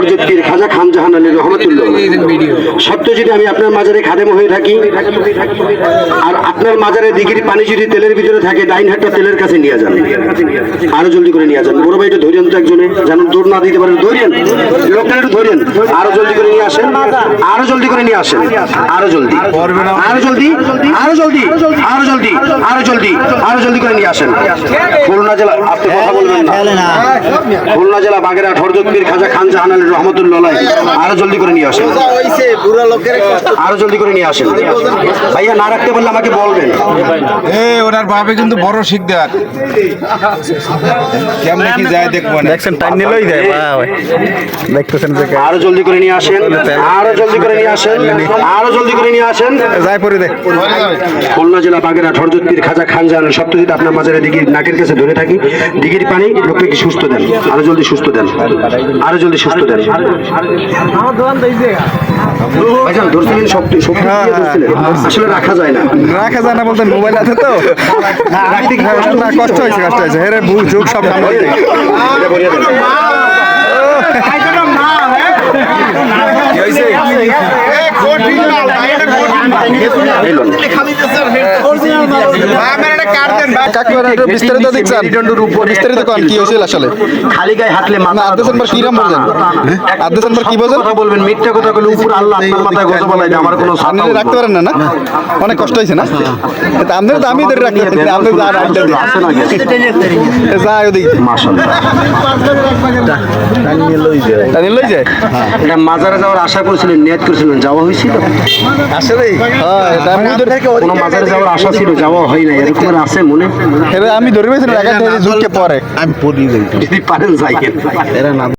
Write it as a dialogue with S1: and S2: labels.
S1: হযরত পীর খাজা খান জাহান আলী রহমাতুল্লাহ। সত্য যদি আমি আপনার মাজারে খাদেম হয়ে থাকি আর আপনার মাজারে দিঘির পানি যদি তেলের ভিতরে থাকে, ডাইন হাতটা তেলের কাছে নিয়ে যান, আরো জলদি করে নিয়ে যান। বড় ভাই একটু ধরেন তো, একজনে যেন দৌড় না দিতে পারেন, ধরেন লোকটা একটু ধরেন, আরো জলদি করে নিয়ে আসেন, আরো জলদি করে নিয়ে আসেন, আরো জলদি, আরো জলদি, আরো জলদি, আরো জলদি, আরো জলদি, আরো জলদি করে নিয়ে আসেন। খুলনা জেলা, আপনি কথা বলবেন না, খুলনা জেলা বাগেরহাট হযরত পীর খাজা খান জাহান আলী রহমাতুল্লাহ, আরো জলদি করে নিয়ে আসেন, আরো জলদি করে নিয়ে আসেন। ভাইয়া না রাখতে পারলে আমাকে বলবেন।
S2: ওনার ভাবে কিন্তু বড় শিকদার কেমন কি যায় দেখবো না,
S3: দেখছেন টাইম নিলই যায় দেখতেছেন যে
S1: আরো জলদি করে নিয়ে আসেন, আরো জলদি করে নিয়ে আসেন, আরো জলদি করে নিয়ে আসেন।
S3: যাই পরে দেখ
S1: খুলনা জেলা বাগেরহাট হযরত পীর খাজা খান জাহান সত্য যদি আপনার মাজারে দিঘির নাকের কাছে ধরে থাকি, দিঘির পানি লোককে সুস্থ দেন, আরো জলদি সুস্থ দেন, আরো জলদি সুস্থ দেন। ভাইজান ধরছিলেন, শক্তি শক্তি দিয়ে ধরছিলেন, আসলে রাখা যায় না,
S3: রাখা যায় না বলতে মোবাইল আছে তো রাখতে কষ্ট হয়েছে হেরে ভুল যুগ সব সামনে
S1: এটা বলিয়ে দেন।
S3: বিস্তারিত দেখছেন, বিস্তারিত কোন কি হয়েছিল আসলে?
S1: খালি গায়ে হাঁটলে মাথা
S3: আদেশের পর কি রাম বলছেন, আদেশের পর কি বলছেন?
S1: কথা বলবেন, মিথ্যা কথা বলে উপর আল্লাহ আপনার মাথায় গজব বলাই যে আমার কোনো
S3: আপনি রাখতে পারেন না, না অনেক কষ্ট হয়েছে না? আপনি তো আমি ধরে রাখতে পারি, আপনি যাই ওদিকে
S1: মাশাআল্লাহ
S3: লই যায়।
S1: এটা মাজারে যাওয়ার আশা করেছিলেন, নিয়ত করেছিলেন, যাওয়া হয়েছিল?
S3: আসলে
S1: কোনো মাজারে যাওয়ার আশা ছিল, যাওয়া হয় না, এরকম আছে মনে?
S3: আমি ধরে পেয়েছিলাম যুগকে পরে
S2: আমি পড়ি
S1: যদি পারেন যাই।